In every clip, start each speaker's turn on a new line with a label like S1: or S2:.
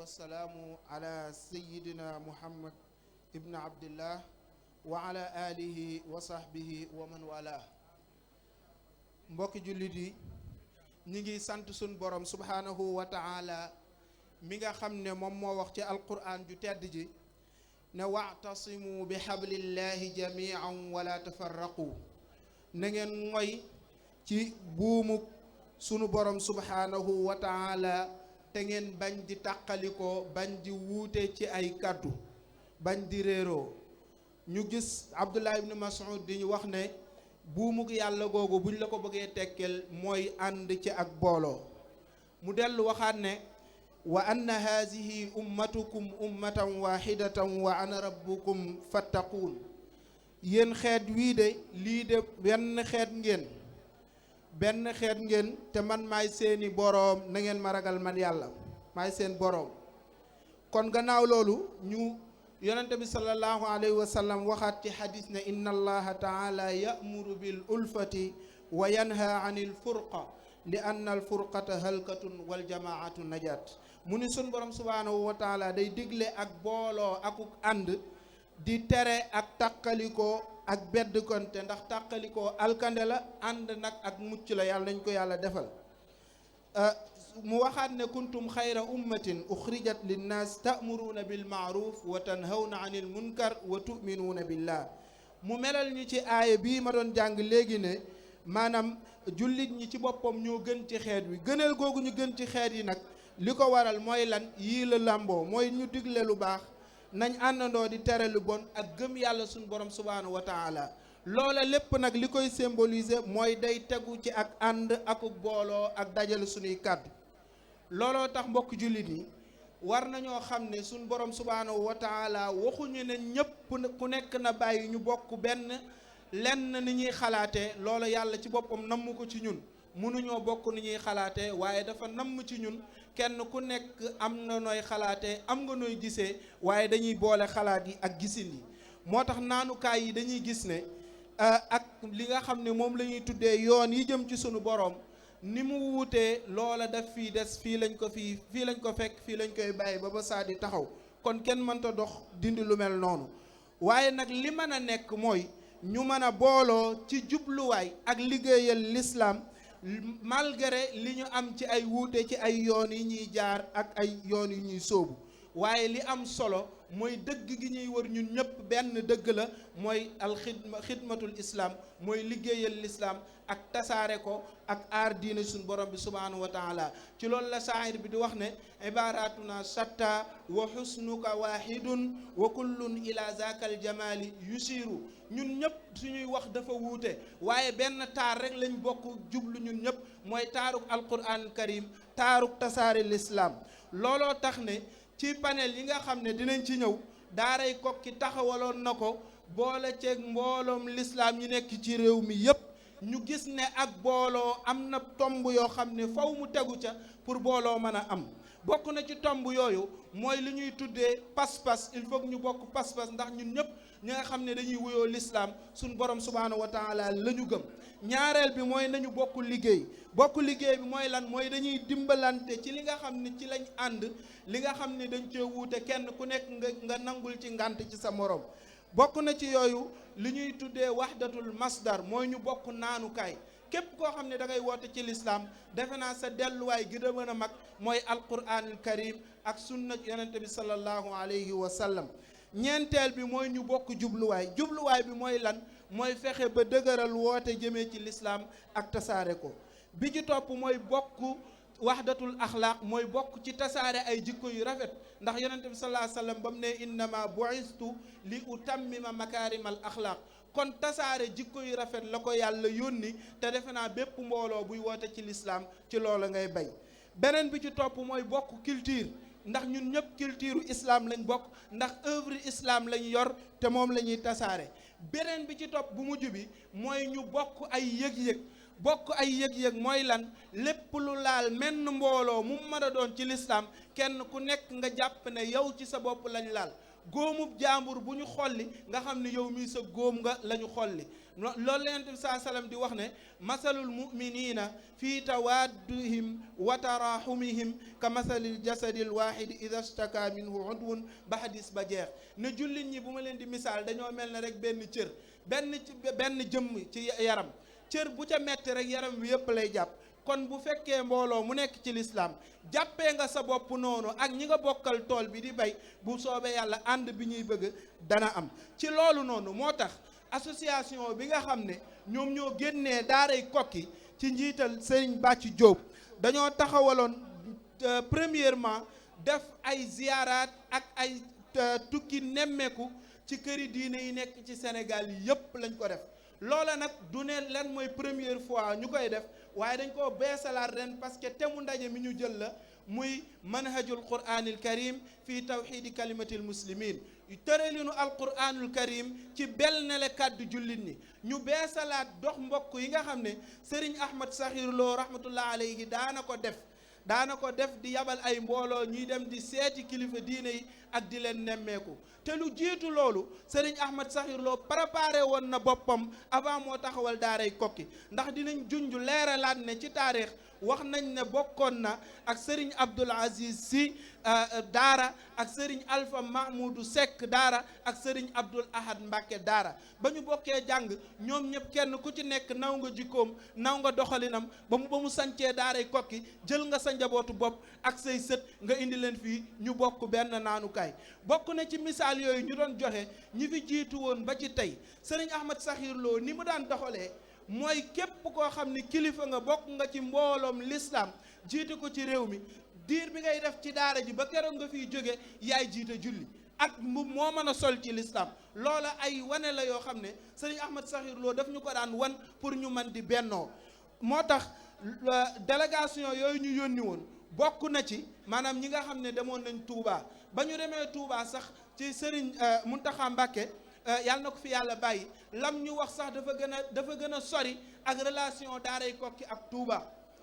S1: wassalaamu ala sayidina muhammad ibn abdillah wa ala alihi wa sahbihi wa man wala. mbokki jullit yi ñi ngi sant sun borom subhanahu wa ta'ala mi nga xam ne moom moo wax ci alquran ju tedd ji ne wa'tasimu bi hablillahi jami'an wala tafarraqu na ngeen ngoy ci buumu sunu borom subhanahu wa ta'ala te ngeen bañ di tàqalikoo bañ di wuute ci ay kàddu bañ di réeroo. ñu gis Abdullah ibn Mas'ud di ñu wax ne buumug yàlla googu buñ la ko bëggee tekkeel mooy ànd ci ak booloo. mu dellu waxaat ne wa anna hazihi ummatukum ummatan wahidatan wa ana rabbukum fattaquun. yéen xeet wii de lii de benn xeet ngeen te man maay seeni boroom na ngeen ma ragal man yàlla maay seen boroom. kon gannaaw loolu ñu yonente bi sallallahu alayhi wa sallam waxaat ci xadis ne inna allaha taala ya'muru bil ulfati wa yanha anil furqa li anna al furqata halkatun wal jamaatu najat. mu ni sun borom subhanahu wa taala day digle ak booloo akuk ànd di tere ak tàqalikoo ak bedd konte ndax tàqalikoo alkande la ànd nag ak mucc la yàlla nañ ko yàlla defal. mu waxaat ne kuntum xayra ummatin uxrijat linnaas ta'muruuna bil ma'ruf wa tanhawna anil munkar wa tu'minuuna billah. mu melal ñu ci aaya bii ma doon jàng léegi ne maanaam jullit ñi ci boppam ñoo gën ci xeet wi. gënal googu ñu gën ci xeet yi nag li ko waral mooy lan yii la làmboo mooy ñu digle lu baax nañ àndandoo di tere lu bon ak gëm yàlla suñu borom subhaanahu wa taala. loola lépp nag li koy symboliser mooy day tegu ci ak ànd akuk booloo ak dajale suñuy kàddu. looloo tax mbokk jullit yi war nañoo xam ne suñ borom subhaanahu wa taala waxuñu ne ñëpp ku nekk na bàyyi ñu bokk lenn ni ñuy xalaatee. loola yàlla ci boppam namm ko ci ñun mënuñoo bokk ni ñuy xalaatee waaye dafa namm ci ñun kenn ku nekk am na nooy xalaatee am nga nooy gisee waaye dañuy boole xalaat yi ak gisin yi. moo tax naanukaay yi dañuy gis ne ak li nga xam ne moom la ñuy tuddee yoon yi jëm ci sunu borom ni mu wuutee loola daf fii des fii lañ ko fekk fii lañ koy bàyyi ba saa di taxaw. kon kenn mënta dox dindi lu mel noonu waaye nag li mën a nekk mooy ñu mën a booloo ci jubluwaay ak liggéeyal l'islam malgré li ñu am ci ay wuute ci ay yoon yi ñuy jaar ak ay yoon yi ñuy sóobu. waaye li am solo mooy dëgg gi ñuy wër ñun ñëpp benn dëgg la mooy xidmatul islam mooy liggéeyal l'islam ak tasaare ko ak aar diine suñu borom bi subhanahu wa taala. ci loolu la saayir bi di wax ne ibaratuna shatta wa husnuka wahidun wa kullun ila zakal jamali yusiru. ñun ñëpp suñuy wax dafa wuute waaye benn taar rek lañ bokk jublu ñun ñëpp mooy taaruk alquran karim taaruk tasaare l'islam. looloo tax ne ci panel yi nga xam ne dinañ ci ñëw daaray Kokki taxawaloon na ko boole ceeg mbooloom l'islam ñi nekk ci réew mi yépp. ñu gis ne ak booloo am na tomb yoo xam ne faw mu tegu ca pour booloo mën a am. bokk na ci tomb yooyu mooy li ñuy tuddee pas-pas. il faut que ñu bokk pas-pas ndax ñun ñëpp ñi nga xam ne dañuy wuyoo l'islam suñ borom subhaanahu wa taala la ñu gëm. ñaareel bi mooy nañu bokk liggéey bi mooy lan mooy dañuy dimbalante ci li nga xam ne ci lañ ànd li nga xam ne dañ cee wuute kenn ku nekk nga nangul ci ngànt ci sa morom. bokk na ci yooyu li ñuy tuddee wahdatul masdar mooy ñu bokk naanukaay. képp koo xam ne da ngay woote ci lislaam defe naa sa delluwaay gi da mën a mag mooy alquranul karim ak sunna yonente bi sallallahu alayhi wa sallam. ñeenteel bi mooy ñu bokk jubluwaay bi mooy lan mooy fexe ba dëgëral woote jëmee ci lislaam ak tasaare ko. bi ci topp mooy bokk wahdatul axlaaq mooy bokk ci tasaare ay jikko yu rafet ndax yonente bi sallallahu alayhi wa sallam ba mu ne innama bu'istu li utammima makaarimal axlaaq. kon tasaare jikko yu rafet la ko yàlla yónni te defe naa bépp mbooloo buy woote ci lislaam ci loolu ngay bay. beneen bi ci topp mooy bokk culture ndax ñun ñëpp culture islam lañ bokk ndax œuvre islam lañ yor te moom la ñuy tasaare. beneen bi ci topp bu mujj bi mooy ñu bokk ay yëg-yëg bokk ay yëg-yëg mooy lan lépp lu laal menn mbooloo mu mën a doon ci lislaam kenn ku nekk nga jàpp ne yow ci sa bopp lañ laal góomub jaambur bu ñu xolli nga xam ne yow mii sa góom nga la ñu xolli loolu la Yonent bi saa sallam di wax ne masalul muminina fi tawadduhim wa tarahumihim ka masalil jasadil wahidi ida staka minhu udwun ba hadis ba jeex ne jullit ñi bu ma leen di misaal dañoo mel ne rek benn cër benn jëmm ci yaram cër bu ca metti rek yaram wi yëpp lay jàpp kon bu fekkee mbooloo mu nekk ci lislaam jàppee nga sa bopp noonu ak ñi nga bokkal tool bi di bay bu soobee yàlla ànd bi ñuy bëgg dana am ci loolu noonu moo tax association bi nga xam ne ñoom ñoo génnee daaray Kokki ci njiital Serigne Bàcci Diop dañoo taxawaloon premièrement def ay ziyaaraat ak ay tukki nemmeeku ci këri diine yi nekk ci Sénégal yépp lañ ko def loola nag du ne len mooy première fois ñu koy def waaye dañ koo beesalaat ren parce que temu ndaje mi ñu jël la muy manhajul quraanil karim fii tawxiidi kalimatil muslimin tëralinu alquraanul karim ci bennale kàddu jullit ñi ñu beesalaat dox mbokk yi nga xam ne Serigne Ahmad Sakhir Lo rahmatullah alayhi daana ko def di yabal ay mbooloo ñuy dem di seeti kilifa diine yi ak di leen nemmeeku te lu jiitu loolu Serigne Ahmad Sakhir Lo préparé woon na boppam avant moo taxawal daaray Kokki ndax dinañ junj leeralaat ne ci taarix wax nañ ne bokkoon na ak Serigne Abdoul Aziz Sy daara ak Serigne Alpha Mahmoudou Seck daara ak Serigne Abdoul Ahad Mbacke daara ba ñu bokkee jàng ñoom ñëpp kenn ku ci nekk naw nga jikkoom naw nga doxalinam ba mu sancee daaray Kokki jël nga sa njabootu bopp ak say sët nga indi leen fii ñu bokk benn naanukaay bokk na ci misaal yooyu ñu doon joxe ñi fi jiitu woon ba ci tey Serigne Ahmad Sakhir Lo ni mu daan doxalee mooy képp koo xam ne kilifa nga bokk nga ci mbooloom l'islam jiite ko ci réew mi diir bi ngay def ci daara ji ba keroog nga fiy jóge yaay jiite julli ak moo mën a sol ci l'islam loola ay wane la yoo xam ne Serigne Ahmad Sakhir Lo daf ñu ko daan wan pour ñu mën di bennoo moo tax délégation yooyu ñu yónni woon bokk na ci maanaam ñi nga xam ne demoon nañ Touba ba ñu demee Touba sax ci Serigne Mountakha Mbacké yàlla na ko fi yàlla bàyyi lam ñu wax sax dafa gën a sori ak relation daaray Kokki ak Touba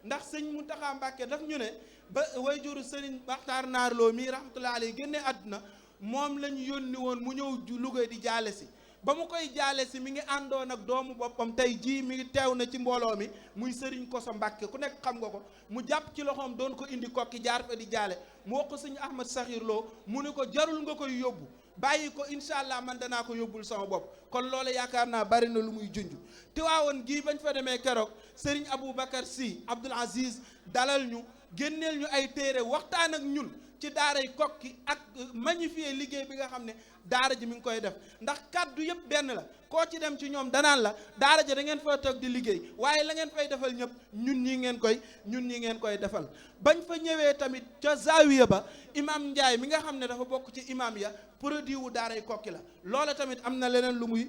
S1: ndax sëñ Mountakha Mbacké daf ñu ne ba wayjuru Serigne Makhtar Naar Lo mii rahmatullahi alayhi génne àdduna moom la ñu yónni woon mu ñëw Louga di jaale si ba mu koy jaale si mi ngi àndoon ak doomu boppam tey jii mi ngi teew na ci mbooloo mi muy Serigne Koso Mbacké ku nekk xam nga ko mu jàpp ci loxoom doon ko indi Kokki jaar fa di jaale mu wax ko sëñ Ahmad Sakhir Lo mu ne ko jarul nga koy yóbbu bàyyi ko incha allah man danaa ko yóbbul sama bopp kon loolu yaakaar naa bari na lu muy junj Tiwaawoon gii bañ fa demee keroog Serigne Aboubacar Sy Abdoul Aziz dalal ñu génneel ñu ay téere waxtaan ak ñun ci daaray Kokki ak magnifier liggéey bi nga xam ne daara ji mi ngi koy def ndax kàddu yëpp benn la koo ci dem ci ñoom danaan la daara ji da ngeen fa toog di liggéey waaye la ngeen fay defal ñëpp ñun ñi ngeen koy defal bañ fa ñëwee tamit ca Zawiya ba imam Ndiaye mi nga xam ne dafa bokk ci imam ya produit wu daaray Kokki la loola tamit am na leneen lu muy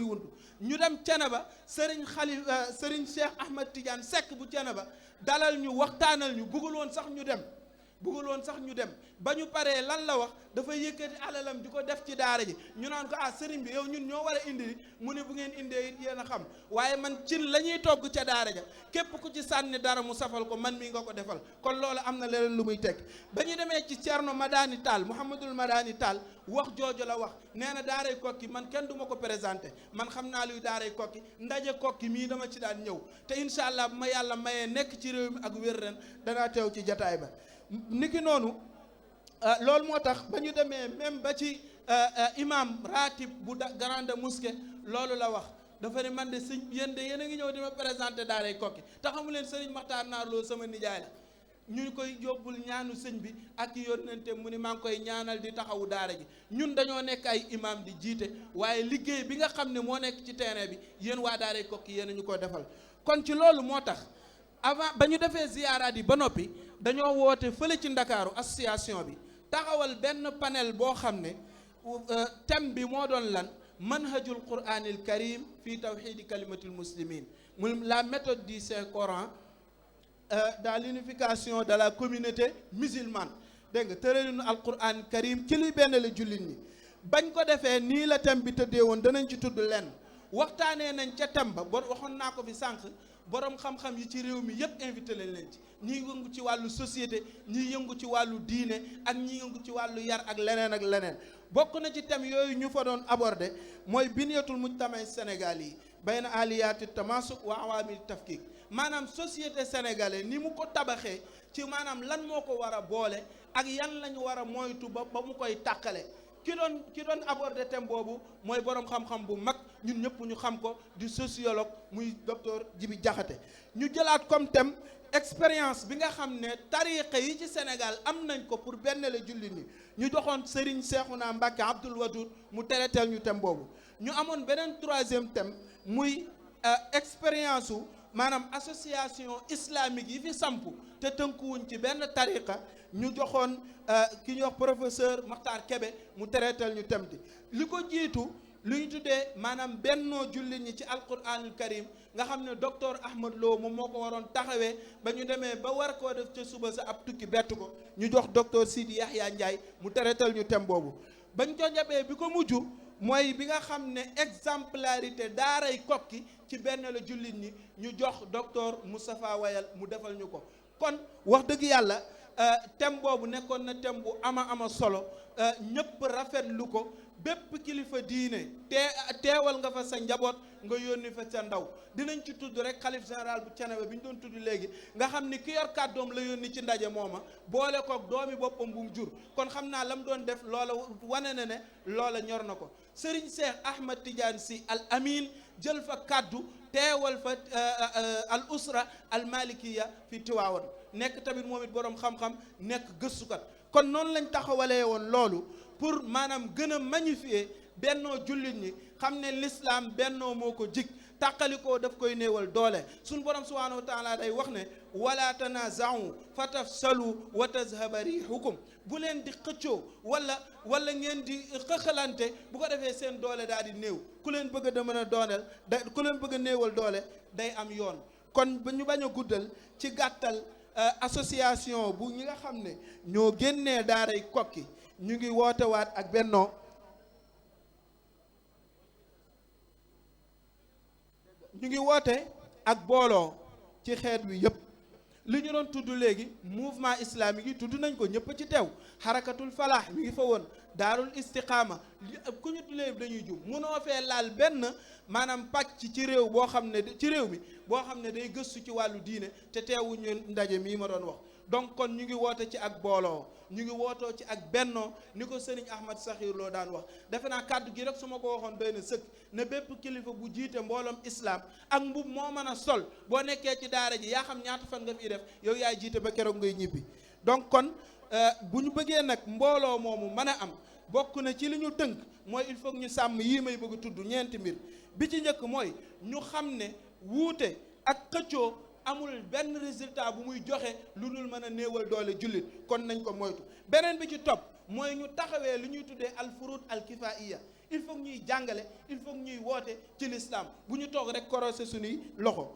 S1: wundu ñu dem Thiénaba Serigne Cheikh Ahmad Tidiane Seck bu Thiénaba dalal ñu waxtaanal ñu bëggul woon sax ñu dem ba ñu paree lan la wax dafa yëkkati alalam di ko def ci daara ji ñu naan ko sëriñ bi yow ñun ñoo war a indi mu ne bu ngeen indee it yéen a xam waaye man cin la ñuy togg ca daara ja képp ku ci sànni dara mu safal ko man mii nga ko defal kon loolu am na leneen lu muy teg ba ñu demee ci Thierno Madani Tall Mouhamadul Madani Tall wax jooju la wax nee na daaray Kokki man kenn du ma ko présenté man xam naa luy daaray Kokki ndaje Kokki mii dama ci daan ñëw te incha allah bu ma yàlla mayee nekk ci réew mi ak wér ren danaa teew ci jataay ba niki noonu loolu moo tax ba ñu demee même ba ci imam ratib bu grande mosquée loolu la wax dafa ne man de sëñ yéen a ngi ñëw di ma présenté daaray Kokki te xamu leen Serigne Makhtar Naar Lo sama nijaay la ñu koy yóbbul ñaanu sëñ bi ak yónnante mu ni maa ngi koy ñaanal di taxawu daara ji ñun dañoo nekk ay imam di jiite waaye liggéey bi nga xam ne moo nekk ci terrain bi yéen waa daaray Kokki yéen a ñu ko defal kon ci loolu moo tax avant ba ñu defee ziyaaraat yi ba noppi dañoo woote fële ci Ndakaaru association bi taxawal benn panel boo xam ne thème bi moo doon lan manhajul quraanil karim fii tawxiidi kalimatil muslimin mu la méthode du Saint Coran dans l'unification de la communauté musulmane dégg nga tëralinu alquran karim ci luy benn la jullit ñi bañ ko defee nii la thème bi tëddee woon danañ ci tudd lenn waxtaanee nañ ca thème ba waxoon naa ko fi sànq borom xam-xam yi ci réew mi yépp invité leen ci ñi yëngu ci wàllu société ñi yëngu ci wàllu diine ak ñi yëngu ci wàllu yar ak leneen bokk na ci thème yooyu ñu fa doon aborder mooy biniyatul mujtamay Sénégal yi bayna aliyaati tamasuk wa awaamil tafkik maanaam société sénégalais ni mu ko tabaxee ci maanaam lan moo ko war a boole ak yan lañu war a moytu ba mu koy tàqale ki doon aborder thème boobu mooy borom xam-xam bu mag ñun ñëpp ñu xam ko di sociologue muy docteur Djibi Diakhaté ñu jëlaat comme thème expérience bi nga xam ne tariqa yi ci Sénégal am nañ ko pour benn la jullit ñi ñu joxoon Serigne Cheikhouna Mbacké Abdoul Wadoud mu tereteel ñu thème boobu ñu amoon beneen troisième thème muy expérience u maanaam association islamique yi fi sampu te tënkuwuñ ci benn tariqa ñu joxoon ki ñuy wax professeur Makhtar Kébé mu tereteel ñu thème bi li ko jiitu lu ñu tuddee maanaam bennoo jullit ñi ci alquranul karim nga xam ne docteur Ahmad Lo moom moo ko waroon taxawee ba ñu demee ba war koo def ca suba sa ab tukki bett ko ñu jox docteur Sidi Yahya Ndiaye mu teretal ñu thème boobu bañ ko jabee bi ko mujj mooy bi nga xam ne exemplarité daaray Kokki ci benn la jullit ñi ñu jox docteur Moustapha Wayal mu defal ñu ko kon wax dëgg yàlla thème boobu nekkoon na thème bu ama solo ñëpp rafetlu ko bépp kilifa diine teewal nga fa sa njaboot nga yónni fa sa ndaw dinañ ci tudd rek xalif général bu Thiénaba bi ñu doon tudd léegi nga xam ni ki yor kàddoom la yónni ci ndaje mooma boole kook doomi boppam bu mu jur kon xam naa la mu doon def loola wane na ne loola ñor na ko Serigne Cheikh Ahmad Tidiane Sy Al Amin jël fa kàddu teewal fa al usra al malikiya fi Tiwaawan nekk tamit moom it boroom xam-xam nekk gëstukat kon noonu lañ taxawalee woon loolu pour maanaam gën a magnifier bennoo jullit ñi xam ne l'islam bennoo moo ko jig tàqalikoo daf koy néewal doole suñ borom subhanahu wa taala day wax ne wala tanaza'u fatafsalu wa tazhaba rihukum bu leen di xëccoo wala ngeen di xëxalante bu ko defee seen doole daal di néew ku leen bëgg a mën a dooneel ku leen bëgg a néewal doole day am yoon kon ba ñu bañ a guddal ci gàttal association bu ñi nga xam ne ñoo génnee daaray Kokki ñu ngi wootewaat ak bennoo ñu ngi woote ak booloo ci xeet wi yëpp li ñu doon tudd léegi mouvement islamique yi tudd nañ ko ñëpp ci teew xarakatul falaax mi ngi fa woon daarul istiqaama ku ñu tudd léegi dañuy jub mënoo fee laal benn maanaam pàcc ci réew boo xam ne ci réew mi boo xam ne day gëstu ci wàllu diine te teewuñu ndaje mii ma doon wax donc kon ñu ngi woote ci ak booloo ñu ngi wootoo ci ak bennoo ni ko Serigne Ahmad Sakhir Lo daan wax defe naa kàddu gi rek su ma ko waxoon doy na sëkk ne bépp kilifa bu jiite mbooloom islam ak mbub moo mën a sol boo nekkee ci daara ji yaa xam ñaata fan nga fiy def yow yaay jiite ba keroog ngay ñibbi donc kon bu ñu bëggee nag mbooloo moomu mën a am bokk na ci li ñu tënk mooy il faut que ñu sàmm yii may bëgg a tudd ñeenti mbir bi ci njëkk mooy ñu xam ne wuute ak xëccoo amul benn résultat bu muy joxe lu dul mën a néewal doole jullit kon nañ ko moytu beneen bi ci topp mooy ñu taxawee lu ñuy tuddee al furud al kifaiya il faut ñuy jàngale il faut ñuy woote ci l'islam bu ñu toog rek korosé suñuy loxo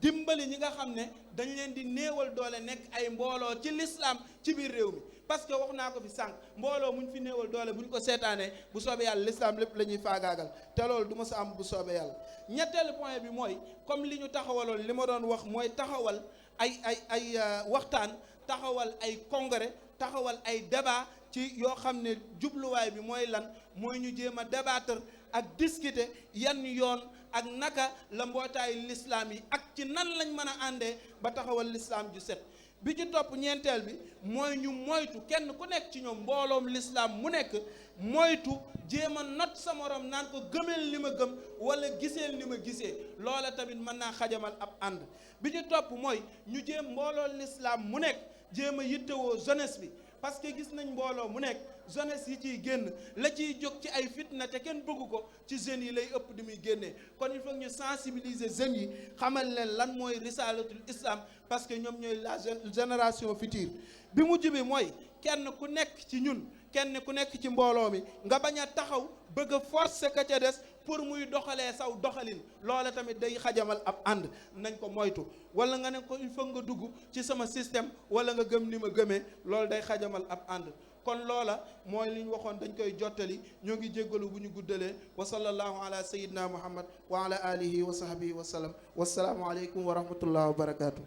S1: dimbali ñi nga xam ne dañ leen di néewal doole nekk ay mbooloo ci l'islam ci biir réew mi parce que wax naa ko fi sànq mbooloo muñ fi néewal doole bu ñu ko seetaanee bu soobee yàlla l'islam lépp la ñuy faagaagal te loolu du ma sa am bu soobee yàlla ñetteelu point bi mooy comme li ñu taxawaloon li ma doon wax mooy taxawal ay waxtaan taxawal ay congrès taxawal ay débat ci yoo xam ne jubluwaay bi mooy lan mooy ñu jéem a débattre ak discuter yan yoon ak naka la mbootaayu l'islam yi ak ci nan lañ mën a àndee ba taxawal l'islam ju set bi ci topp ñeenteel bi mooy ñu moytu kenn ku nekk ci ñoom mbooloom l'islam mu nekk moytu jéem a not sa morom naan ko gëmeel li ma gëm wala giseel ni ma gisee loola tamit mën naa xajamal ab ànd bi ci topp mooy ñu jéem mbooloo l'islam mu nekk jéem a yittewoo jeunesse bi parce que gis nañ mbooloo mu nekk jeunesse yi ciy génn la ciy jóg ci ay fitna te kenn bëggu ko ci jeunes yi lay ëpp di muy génnee kon il faut ñu sensibiliser jeunes yi xamal leen lan mooy risalatul islam parce que ñoom ñooy la génération future bi mujj bi mooy kenn ku nekk ci ñun kenn ku nekk ci mbooloo mi nga bañ a taxaw bëgg a forcer ka ca des pour muy doxalee saw doxalin loola tamit day xajamal ab ànd nañ ko moytu wala nga ne ko il faut nga dugg ci sama système wala nga gëm ni ma gëmee loolu day xajamal ab ànd kon loola mooy li ñu waxoon dañ koy jottali ñoo ngi jéggalu bu ñu guddalee wa sallallahu ala sayyidina muhammad wa ala alihi wa sahbihi wa sallam wassalaamu aleykum wa rahmatullah wa barakaatu.